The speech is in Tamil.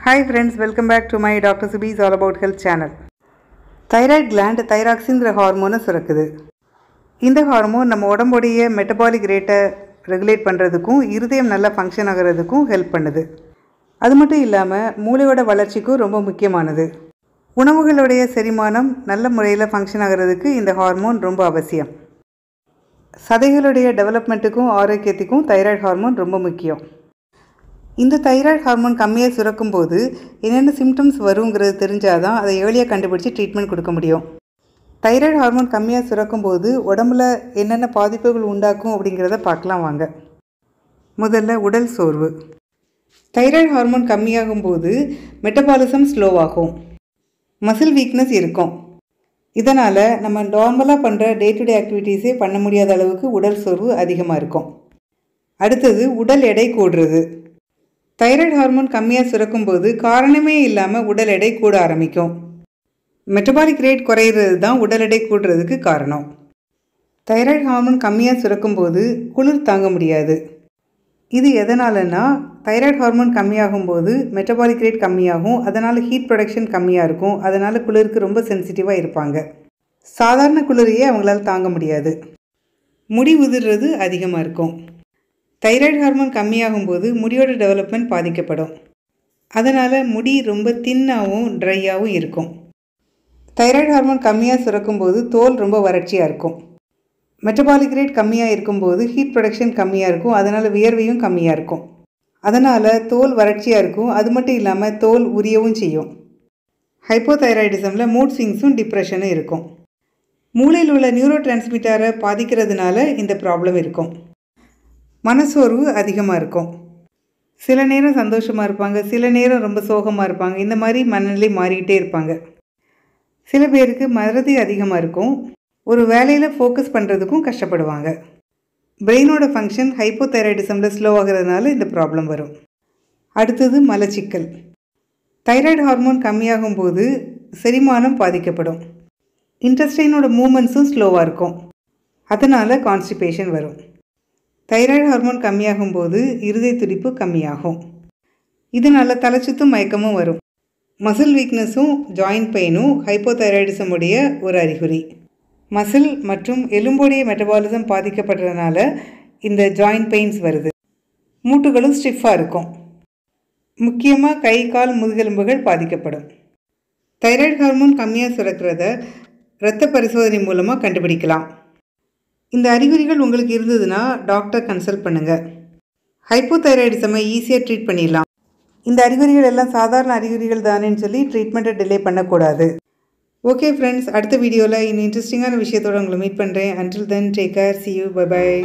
Hi friends, welcome back to my Dr. Subi's All About Health channel. Thyroid gland thyroxine ஹார்மோனை சுரக்குது. இந்த ஹார்மோன் நம்ம உடம்புடைய மெட்டபாலிக் ரேட்டை ரெகுலேட் பண்ணுறதுக்கும் இருதயம் நல்லா ஃபங்க்ஷன் ஆகிறதுக்கும் ஹெல்ப் பண்ணுது. அது மட்டும் இல்லாமல் மூளையோட வளர்ச்சிக்கும் ரொம்ப முக்கியமானது. உணவுகளுடைய செரிமானம் நல்ல முறையில் ஃபங்க்ஷன் ஆகிறதுக்கு இந்த ஹார்மோன் ரொம்ப அவசியம். சதைகளுடைய டெவலப்மெண்ட்டுக்கும் ஆரோக்கியத்துக்கும் தைராய்டு ஹார்மோன் ரொம்ப முக்கியம். இந்த தைராய்டு ஹார்மோன் கம்மியாக சுரக்கும்போது என்னென்ன சிம்டம்ஸ் வருங்கிறது தெரிஞ்சால் தான் அதை ஏர்லியாக கண்டுபிடிச்சி ட்ரீட்மெண்ட் கொடுக்க முடியும். தைராய்டு ஹார்மோன் கம்மியாக சுரக்கும்போது உடம்புல என்னென்ன பாதிப்புகள் உண்டாக்கும் அப்படிங்கிறத பார்க்கலாம் வாங்க. முதல்ல உடல் சோர்வு. தைராய்டு ஹார்மோன் கம்மியாகும்போது மெட்டபாலிசம் ஸ்லோவாகும், மசில் வீக்னஸ் இருக்கும். இதனால் நம்ம நார்மலாக பண்ணுற டே டு டே ஆக்டிவிட்டீஸே பண்ண முடியாத அளவுக்கு உடல் சோர்வு அதிகமாக இருக்கும். அடுத்தது உடல் எடை கூடுறது. தைராய்டு ஹார்மோன் கம்மியாக சுரக்கும்போது காரணமே இல்லாமல் உடல் எடை கூட ஆரம்பிக்கும். மெட்டபாலிக் ரேட் குறையிறது தான் உடல் எடை கூடுறதுக்கு காரணம். தைராய்டு ஹார்மோன் கம்மியாக சுரக்கும்போது குளிர் தாங்க முடியாது. இது எதனாலன்னா தைராய்டு ஹார்மோன் கம்மியாகும்போது மெட்டபாலிக் ரேட் கம்மியாகும், அதனால் ஹீட் ப்ரொடக்ஷன் கம்மியாக இருக்கும். அதனால் குளிருக்கு ரொம்ப சென்சிட்டிவாக இருப்பாங்க. சாதாரண குளிரையே அவங்களால தாங்க முடியாது. முடி உதிர்றது அதிகமாக இருக்கும். தைராய்டு ஹார்மோன் கம்மியாகும்போது முடியோட டெவலப்மெண்ட் பாதிக்கப்படும். அதனால் முடி ரொம்ப தின்னாகவும் ட்ரையாகவும் இருக்கும். தைராய்டு ஹார்மோன் கம்மியாக சுரக்கும்போது தோல் ரொம்ப வறட்சியாக இருக்கும். மெட்டபாலிக் ரேட் கம்மியாக இருக்கும்போது ஹீட் ப்ரொடக்ஷன் கம்மியாக இருக்கும், அதனால் வியர்வையும் கம்மியாக இருக்கும். அதனால் தோல் வறட்சியாக இருக்கும். அது மட்டும் இல்லாமல் தோல் உரியவும் செய்யும். ஹைப்போதைராய்டிசமில் மூட் ஸ்விங்ஸும் டிப்ரெஷனும் இருக்கும். மூளையில் உள்ள நியூரோ டிரான்ஸ்மிட்டரை பாதிக்கிறதுனால இந்த ப்ராப்ளம் இருக்கும். மனசோர்வு அதிகமாக இருக்கும். சில நேரம் சந்தோஷமாக இருப்பாங்க, சில நேரம் ரொம்ப சோகமாக இருப்பாங்க. இந்த மாதிரி மனநிலை மாறிக்கிட்டே இருப்பாங்க. சில பேருக்கு மறதி அதிகமாக இருக்கும். ஒரு வேலையில் ஃபோக்கஸ் பண்ணுறதுக்கும் கஷ்டப்படுவாங்க. பிரெயினோட ஃபங்க்ஷன் ஹைப்போதைராய்டிசமில் ஸ்லோ ஆகிறதுனால இந்த ப்ராப்ளம் வரும். அடுத்தது மலச்சிக்கல். தைராய்டு ஹார்மோன் கம்மியாகும் போது செரிமானம் பாதிக்கப்படும். இன்டெஸ்டைனோட மூமெண்ட்ஸும் ஸ்லோவாக இருக்கும். அதனால் கான்ஸ்டிபேஷன் வரும். தைராய்டு ஹார்மோன் கம்மியாகும் போது இருதய துடிப்பு கம்மியாகும். இதனால் தலைச்சுத்தும் மயக்கமும் வரும். மசில் வீக்னஸும் ஜாயிண்ட் பெயினும் ஹைப்போதைராய்டிசமுடைய ஒரு அறிகுறி. மசில் மற்றும் எலும்புடைய மெட்டபாலிசம் பாதிக்கப்படுறதுனால இந்த ஜாயிண்ட் பெயின்ஸ் வருது. மூட்டுகளும் ஸ்டிஃபாக இருக்கும். முக்கியமாக கை கால் முதுகெலும்புகள் பாதிக்கப்படும். தைராய்டு ஹார்மோன் கம்மியாக சுரக்கிறத இரத்த பரிசோதனை மூலமாக கண்டுபிடிக்கலாம். இந்த அறிகுறிகள் உங்களுக்கு இருந்ததுன்னா டாக்டர் கன்சல்ட் பண்ணுங்கள். ஹைப்போதைராய்டிசமை ஈஸியாக ட்ரீட் பண்ணிடலாம். இந்த அறிகுறிகள் எல்லாம் சாதாரண அறிகுறிகள் தானேன்னு சொல்லி ட்ரீட்மெண்ட்டை டிலே பண்ணக்கூடாது. ஓகே ஃப்ரெண்ட்ஸ், அடுத்த வீடியோவில் இன்னும் இன்ட்ரெஸ்டிங்கான விஷயத்தோடு உங்களை மீட் பண்ணுறேன். Until then take care, see you, bye bye.